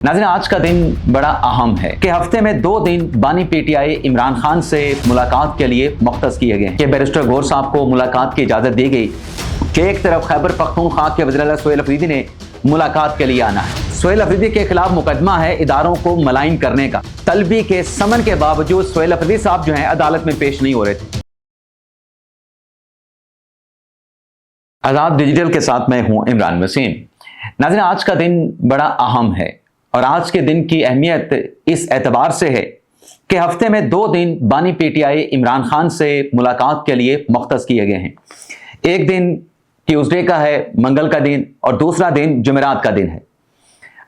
नाज़रीन, आज का दिन बड़ा अहम है कि हफ्ते में 2 दिन बानी पीटीआई इमरान खान से मुलाकात के लिए मुख्तस किए गए कि बैरिस्टर गौर साहब को मुलाकात की इजाज़त दी गई कि एक तरफ खैबर पख्तूनख्वा के वज़ीर सोहेल अफरीदी ने मुलाकात के लिए आना है। सोहेल अफरीदी के खिलाफ मुकदमा है इदारों को मलाइन करने का। तलबी के समन के बावजूद सोहेल अफरीदी साहब जो हैं अदालत में पेश नहीं हो रहे थे। आज़ाद डिजिटल के साथ मैं हूँ इमरान वसीम। नाज़रीन, आज का दिन बड़ा अहम है और आज के दिन की अहमियत इस एतबार से है कि हफ्ते में 2 दिन बानी पीटीआई इमरान खान से मुलाकात के लिए मुख्तस किए गए हैं। एक दिन ट्यूसडे का है, मंगल का दिन, और दूसरा दिन जुमेरात का दिन है।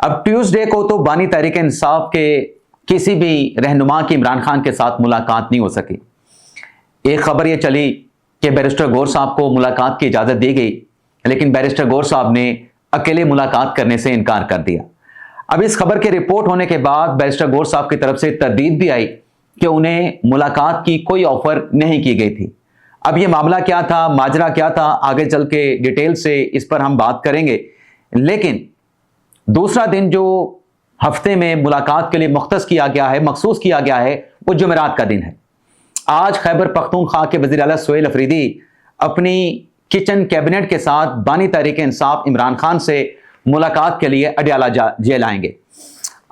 अब ट्यूसडे को तो बानी तहरीक इंसाफ के किसी भी रहनुमा की इमरान खान के साथ मुलाकात नहीं हो सकी। एक खबर ये चली कि बैरिस्टर गौर साहब को मुलाकात की इजाज़त दी गई, लेकिन बैरिस्टर गौर साहब ने अकेले मुलाकात करने से इनकार कर दिया। अब इस खबर के रिपोर्ट होने के बाद बैरिस्टर गौर साहब की तरफ से तरदीद भी आई कि उन्हें मुलाकात की कोई ऑफर नहीं की गई थी। अब ये मामला क्या था, माजरा क्या था, आगे चल के डिटेल से इस पर हम बात करेंगे। लेकिन दूसरा दिन जो हफ्ते में मुलाकात के लिए मुख्तस किया गया है, मखसूस किया गया है, वो जुमेरात का दिन है। आज खैबर पख्तूनख्वा के वज़ीर आला सोहेल अफरीदी अपनी किचन कैबिनेट के साथ बानी तहरीक इंसाफ इमरान खान से मुलाकात के लिए अडयाला जेल आएंगे।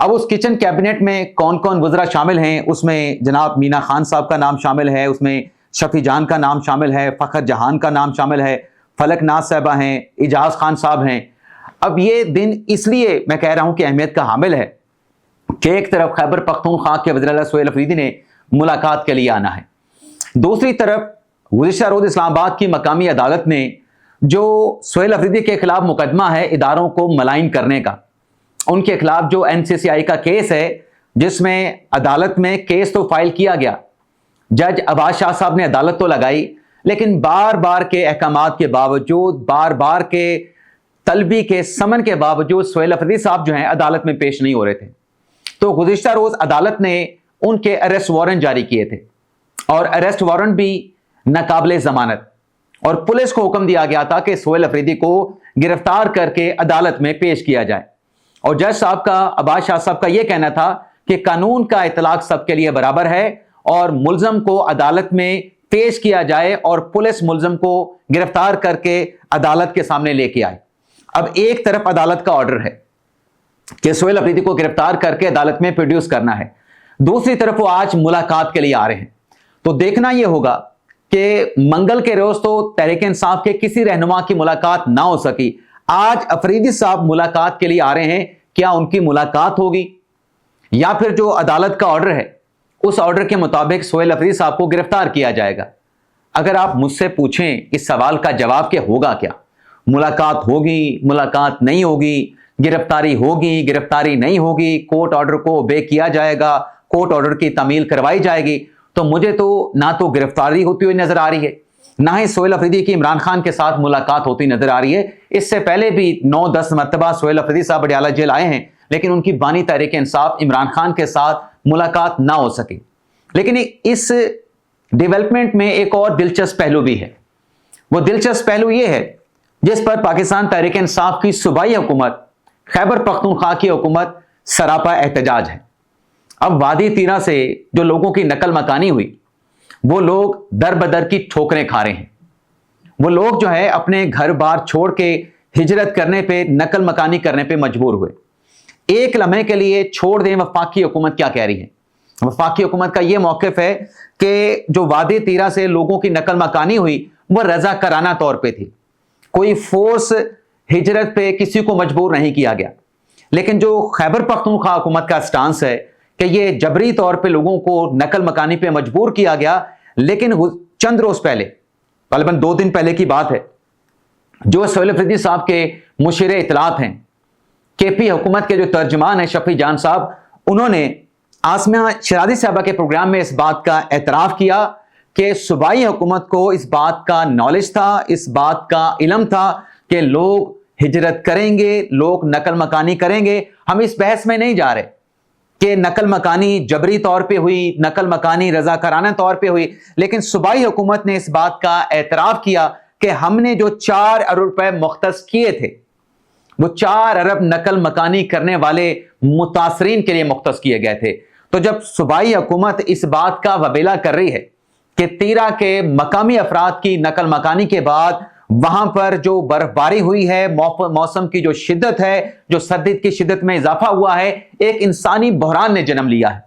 अब उस किचन कैबिनेट में कौन कौन वज़रा शामिल हैं, उसमें जनाब मीना खान साहब का नाम शामिल है, उसमें शफी जान का नाम शामिल है, फ़खर जहान का नाम शामिल है, फलक नाज साहबा हैं, इजाज़ खान साहब हैं। अब ये दिन इसलिए मैं कह रहा हूँ कि अहमियत का हामिल है कि एक तरफ खैबर पख्तूनख्वा के वज़ीर सोहेल अफरीदी ने मुलाकात के लिए आना है, दूसरी तरफ गुज़िश्ता रोज़ इस्लामाबाद की मकामी अदालत ने जो सोहेल अफरीदी के खिलाफ मुकदमा है इदारों को मलाइन करने का, उनके खिलाफ जो NCCI का केस है, जिसमें अदालत में केस तो फाइल किया गया, जज अब्बास शाह साहब ने अदालत तो लगाई, लेकिन बार बार के अहकामात के बावजूद, बार बार के तलबी के समन के बावजूद सोहेल अफरीदी साहब जो हैं अदालत में पेश नहीं हो रहे थे। तो गुज़िश्ता रोज़ अदालत ने उनके अरेस्ट वारंट जारी किए थे और अरेस्ट वारंट भी नाकाबिले ज़मानत, और पुलिस को हुक्म दिया गया था कि सोहेल अफरीदी को गिरफ्तार करके अदालत में पेश किया जाए। और जज साहब का, अब्बास शाह साहब का यह कहना था कि कानून का इतलाक सबके लिए बराबर है और मुल्ज़म को अदालत में पेश किया जाए और पुलिस मुल्ज़म को गिरफ्तार करके अदालत के सामने लेके आए। अब एक तरफ अदालत का ऑर्डर है कि सोहेल अफरीदी को गिरफ्तार करके अदालत में प्रोड्यूस करना है, दूसरी तरफ वो आज मुलाकात के लिए आ रहे हैं। तो देखना यह होगा कि मंगल के रोज तो तहरीक इंसाफ के किसी रहनुमा की मुलाकात ना हो सकी, आज अफरीदी साहब मुलाकात के लिए आ रहे हैं। क्या उनकी मुलाकात होगी या फिर जो अदालत का ऑर्डर है उस ऑर्डर के मुताबिक सोहेल अफरीदी साहब को गिरफ्तार किया जाएगा? अगर आप मुझसे पूछें इस सवाल का जवाब क्या होगा, क्या मुलाकात होगी, मुलाकात नहीं होगी, गिरफ्तारी होगी, गिरफ्तारी नहीं होगी, कोर्ट ऑर्डर को ओबे किया जाएगा, कोर्ट ऑर्डर की तामील करवाई जाएगी, तो मुझे तो ना तो गिरफ्तारी होती हुई नजर आ रही है, ना ही सोहेल अफरीदी की इमरान खान के साथ मुलाकात होती नजर आ रही है। इससे पहले भी 9-10 मरतबा सोहेल अफरीदी साहब अडयाला जेल आए हैं, लेकिन उनकी बानी तहरीक इंसाफ इमरान खान के साथ मुलाकात ना हो सकी। लेकिन इस डेवलपमेंट में एक और दिलचस्प पहलू भी है। वो दिलचस्प पहलू ये है जिस पर पाकिस्तान तहरीक इंसाफ की सूबाई हुकूमत, खैबर पख्तूनख्वा की हुकूमत सरापा एहतजाज है। अब वादी तीरा से जो लोगों की नकल मकानी हुई, वो लोग दर बदर की ठोकरें खा रहे हैं। वो लोग जो है अपने घर बार छोड़ के हिजरत करने पे, नकल मकानी करने पे मजबूर हुए। एक लम्हे के लिए छोड़ दें वफाकी हुकूमत क्या कह रही है। वफाकी हुकूमत का यह मौक़िफ़ है कि जो वादी तीरा से लोगों की नकल मकानी हुई वह रजा कराना तौर पे थी, कोई फोर्स हिजरत पे किसी को मजबूर नहीं किया गया। लेकिन जो खैबर पख्तूनख्वा हुकूमत का स्टांस है कि ये जबरी तौर पे लोगों को नकल मकानी पे मजबूर किया गया। लेकिन चंद रोज पहले, तकरीबन 2 दिन पहले की बात है, जो सोहेल अफरीदी साहब के मुशीर इतलात हैं, KP हुकूमत के जो तर्जमान हैं शफी जान साहब, उन्होंने आसमा शरादी साहबा के प्रोग्राम में इस बात का एतराफ़ किया कि सूबाई हुकूमत को इस बात का नॉलेज था, इस बात का इल्म था कि लोग हिजरत करेंगे, लोग नकल मकानी करेंगे। हम इस बहस में नहीं जा रहे कि नकल मकानी जबरी तौर पे हुई, नकल मकानी रजाकाराना तौर पे हुई, लेकिन सूबाई हुकूमत ने इस बात का एतराफ़ किया कि हमने जो 4 अरब रुपए मुख्तस किए थे وہ 4 ارب نقل مکانی کرنے والے متاثرین کے لیے مختص کیے گئے تھے۔ تو جب صوبائی حکومت اس بات کا وبیلہ کر رہی ہے کہ تیرا کے مقامی افراد کی نقل مکانی کے بعد وہاں پر جو برف باری ہوئی ہے، موسم کی جو شدت ہے، جو سردی کی شدت میں اضافہ ہوا ہے، ایک انسانی بحران نے جنم لیا ہے۔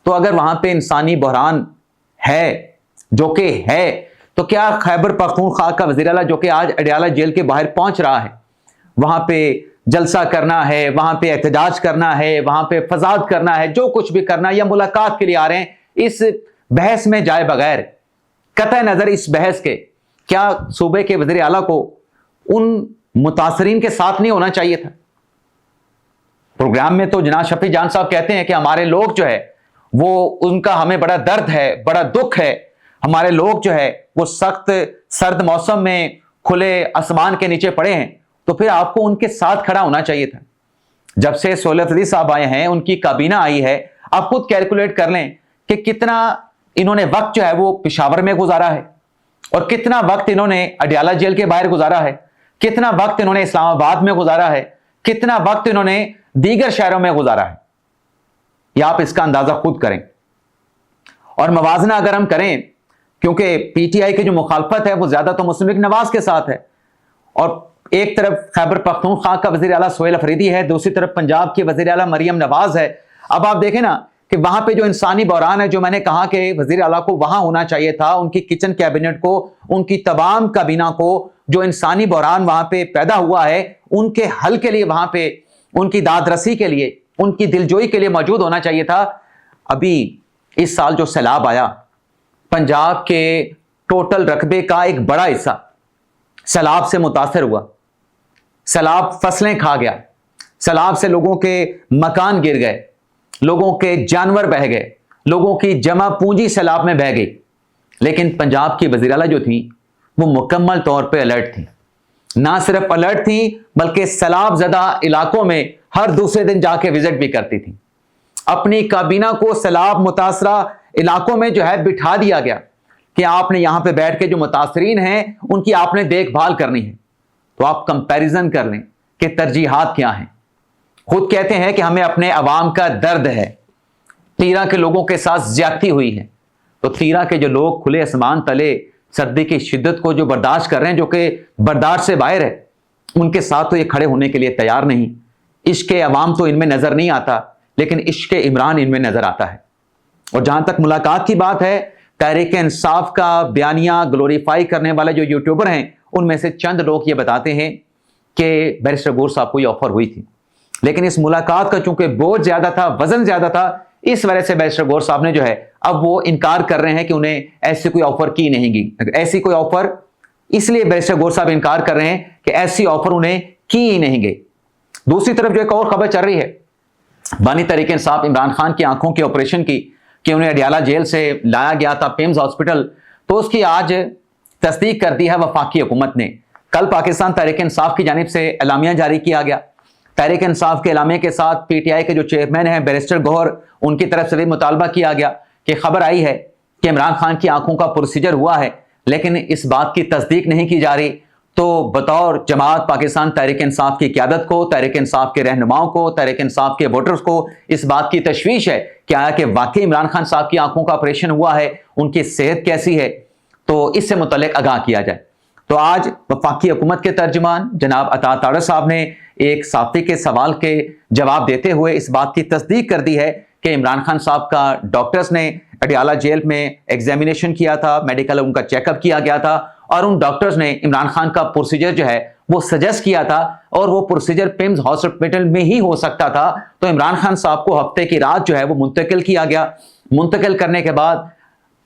تو اگر وہاں پہ انسانی بحران ہے جو کہ ہے، تو کیا خیبر پختونخوا کا وزیر اعلیٰ جو کہ آج اڈیالہ جیل کے باہر پہنچ رہا ہے، وہاں پہ جلسہ کرنا ہے، وہاں پہ احتجاج کرنا ہے، وہاں پہ فساد کرنا ہے، جو کچھ بھی کرنا ہے، یا ملاقات کے لیے آ رہے ہیں، اس بحث میں جائے بغیر قطع نظر اس بحث کے کیا صوبے کے وزیر اعلیٰ کو ان متاثرین کے ساتھ نہیں ہونا چاہیے تھا؟ پروگرام میں تو جناب شفیع جان صاحب کہتے ہیں کہ ہمارے لوگ جو ہے وہ ان کا ہمیں بڑا درد ہے، بڑا دکھ ہے، ہمارے لوگ جو ہے وہ سخت سرد موسم میں کھلے آسمان کے نیچے پڑے ہیں، تو پھر آپ کو ان کے ساتھ کھڑا ہونا چاہیے تھا۔ جب سے سہولت علی صاحب آئے ہیں، ان کی کابینہ آئی ہے، آپ خود کیلکولیٹ کر لیں کہ کتنا انہوں نے وقت جو ہے وہ پشاور میں گزارا ہے، اور کتنا وقت انہوں نے اڈیالہ جیل کے باہر گزارا ہے، کتنا وقت انہوں نے اسلام آباد میں گزارا ہے، کتنا وقت انہوں نے دیگر شہروں میں گزارا ہے، یا آپ اس کا اندازہ خود کریں۔ اور موازنہ اگر ہم کریں، کیونکہ پی ٹی آئی کی جو مخالفت ہے وہ زیادہ تو مسلم لیگ نواز کے ساتھ ہے، اور ایک طرف خیبر پختونخوا کا وزیر اعلیٰ سہیل افریدی ہے، دوسری طرف پنجاب کی وزیر اعلیٰ مریم نواز ہے۔ اب آپ دیکھیں نا کہ وہاں پہ جو انسانی بحران ہے، جو میں نے کہا کہ وزیر اعلیٰ کو وہاں ہونا چاہیے تھا، ان کی کچن کیبنٹ کو، ان کی تمام کابینہ کو، جو انسانی بحران وہاں پہ پیدا ہوا ہے ان کے حل کے لیے، وہاں پہ ان کی داد رسی کے لیے، ان کی دلجوئی کے لیے موجود ہونا چاہیے تھا۔ ابھی اس سال جو سیلاب آیا، پنجاب کے ٹوٹل رقبے کا ایک بڑا حصہ سیلاب سے متاثر ہوا، سیلاب فصلیں کھا گیا، سیلاب سے لوگوں کے مکان گر گئے، لوگوں کے جانور بہہ گئے، لوگوں کی جمع پونجی سیلاب میں بہہ گئی، لیکن پنجاب کی وزیر اعلیٰ جو تھی وہ مکمل طور پہ الرٹ تھی۔ نہ صرف الرٹ تھی بلکہ سیلاب زدہ علاقوں میں ہر دوسرے دن جا کے وزٹ بھی کرتی تھی۔ اپنی کابینہ کو سیلاب متاثرہ علاقوں میں جو ہے بٹھا دیا گیا کہ آپ نے یہاں پہ بیٹھ کے جو متاثرین ہیں ان کی آپ نے دیکھ بھال کرنی ہے۔ تو آپ کمپیریزن کر لیں کہ ترجیحات کیا ہیں۔ خود کہتے ہیں کہ ہمیں اپنے عوام کا درد ہے، تیرا کے لوگوں کے ساتھ زیادتی ہوئی ہے، تو تیرا کے جو لوگ کھلے آسمان تلے سردی کی شدت کو جو برداشت کر رہے ہیں، جو کہ برداشت سے باہر ہے، ان کے ساتھ تو یہ کھڑے ہونے کے لیے تیار نہیں۔ عشق عوام تو ان میں نظر نہیں آتا، لیکن عشق عمران ان میں نظر آتا ہے۔ اور جہاں تک ملاقات کی بات ہے، تحریک انصاف کا بیانیہ گلوریفائی کرنے والے جو یوٹیوبر ہیں، ان میں سے چند لوگ یہ بتاتے ہیں کہ بیرسٹر گور صاحب کو یہ آفر ہوئی تھی، لیکن اس ملاقات کا چونکہ بوجھ زیادہ تھا، وزن زیادہ تھا، اس وجہ سے بیرسٹر گور صاحب نے جو ہے اب وہ انکار کر رہے ہیں کہ انہیں ایسی کوئی آفر کی نہیں گئی، ایسی کوئی آفر، اس لیے بیرسٹر گور صاحب انکار کر رہے ہیں کہ ایسی آفر انہیں کی ہی نہیں گئی۔ دوسری طرف جو ایک اور خبر چل رہی ہے بانی تحریک انصاف عمران خان کی آنکھوں کے آپریشن کی، کہ انہیں اڈیالہ جیل سے لایا گیا تھا پیمز ہاسپٹل، تو اس کی آج تصدیق کر دی ہے وفاقی حکومت نے۔ کل پاکستان تحریک انصاف کی جانب سے اعلامیہ جاری کیا گیا۔ تحریک انصاف کے اعلامیہ کے ساتھ پی ٹی آئی کے جو چیئرمین ہیں بیرسٹر گوہر، ان کی طرف سے بھی مطالبہ کیا گیا کہ خبر آئی ہے کہ عمران خان کی آنکھوں کا پروسیجر ہوا ہے، لیکن اس بات کی تصدیق نہیں کی جا رہی۔ تو بطور جماعت پاکستان تحریک انصاف کی قیادت کو، تحریک انصاف کے رہنماؤں کو، تحریک انصاف کے ووٹرز کو اس بات کی تشویش ہے کہ آیا کہ واقعی عمران خان صاحب کی آنکھوں کا آپریشن ہوا ہے، ان کی صحت کیسی ہے، تو اس سے متعلق آگاہ کیا جائے۔ تو آج وفاقی حکومت کے ترجمان جناب عطا تارڑ صاحب نے ایک صحافی کے سوال کے جواب دیتے ہوئے اس بات کی تصدیق کر دی ہے کہ عمران خان صاحب کا ڈاکٹرز نے اڈیالہ جیل میں ایگزامینیشن کیا تھا، میڈیکل ان کا چیک اپ کیا گیا تھا، اور ان ڈاکٹرز نے عمران خان کا پروسیجر جو ہے وہ سجیسٹ کیا تھا، اور وہ پروسیجر پیمز ہاسپٹل میں ہی ہو سکتا تھا۔ تو عمران خان صاحب کو ہفتے کی رات جو ہے وہ منتقل کیا گیا۔ منتقل کرنے کے بعد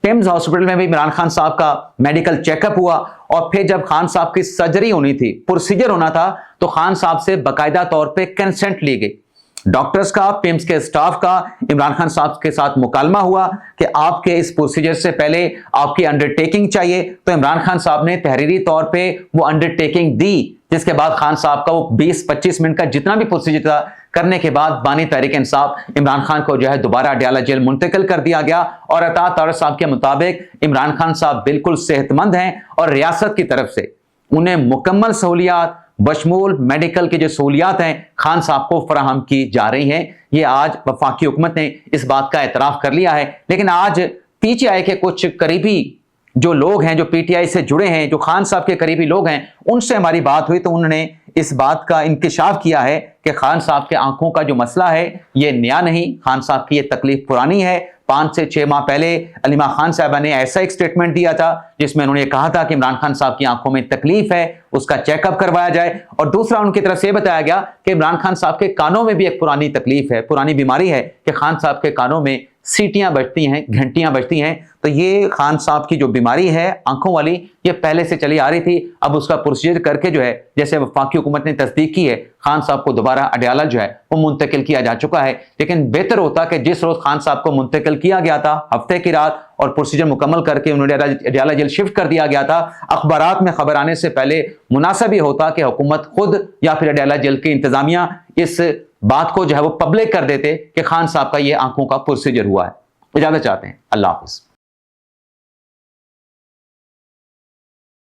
پیمز ہاسپٹل میں بھی عمران خان صاحب کا میڈیکل چیک اپ ہوا، اور پھر جب خان صاحب کی سرجری ہونی تھی، پروسیجر ہونا تھا، تو خان صاحب سے باقاعدہ طور پہ کنسنٹ لی گئی۔ ڈاکٹرز کا، پیمز کے اسٹاف کا عمران خان صاحب کے ساتھ مکالمہ ہوا کہ آپ کے اس پروسیجر سے پہلے آپ کی انڈرٹیکنگ چاہیے، تو عمران خان صاحب نے تحریری طور پہ وہ انڈرٹیکنگ دی، جس کے بعد خان صاحب کا وہ 20-25 منٹ کا جتنا بھی پروسیجر تھا کرنے کے بعد بانی تحریک انصاف عمران خان کو جو ہے دوبارہ اڈیالہ جیل منتقل کر دیا گیا۔ اور عطا تارڑ صاحب کے مطابق عمران خان صاحب بالکل صحت مند ہیں، اور ریاست کی طرف سے انہیں مکمل سہولیات، बशमूल मेडिकल की जो सहूलियात हैं खान साहब को फराहम की जा रही हैं। ये आज वफाकी हुकूमत ने इस बात का एतराफ़ कर लिया है। लेकिन आज पीटीआई के कुछ करीबी जो लोग हैं, जो पीटीआई से जुड़े हैं, जो खान साहब के करीबी लोग हैं, उनसे हमारी बात हुई तो उन्होंने इस बात का इंकिशाफ किया है कि खान साहब के आंखों का जो मसला है ये नया नहीं, खान साहब की ये तकलीफ पुरानी है। 5 से 6 माह पहले अलीमा खान साहबा ने ऐसा एक स्टेटमेंट दिया था जिसमें उन्होंने कहा था कि इमरान खान साहब की आंखों में तकलीफ है, उसका चेकअप करवाया जाए। और दूसरा उनकी तरफ से बताया गया कि इमरान खान साहब के कानों में भी एक पुरानी तकलीफ है, पुरानी बीमारी है कि खान साहब के कानों में सीटियां बजती हैं, घंटियां बजती हैं। तो ये खान साहब की जो बीमारी है आंखों वाली, ये पहले से चली आ रही थी। अब उसका प्रोसीजर करके जो है, जैसे वफाकी हुकूमत ने तस्दीक की है, खान साहब को दोबारा अडयाला जो है वो मुंतकिल किया जा चुका है। लेकिन बेहतर होता कि जिस रोज खान साहब को मुंतकिल किया गया था, हफ्ते की रात, और प्रोसीजर मुकम्मल करके उन्होंने अडयाला जेल शिफ्ट कर दिया गया था, अखबारात में खबर आने से पहले मुनासिब ही होता कि हुकूमत खुद या फिर अडयाला जेल की इंतजामिया इस बात को जो है वो पब्लिक कर देते कि खान साहब का ये आंखों का प्रोसीजर हुआ है। इजाजत चाहते हैं। अल्लाह हाफिज।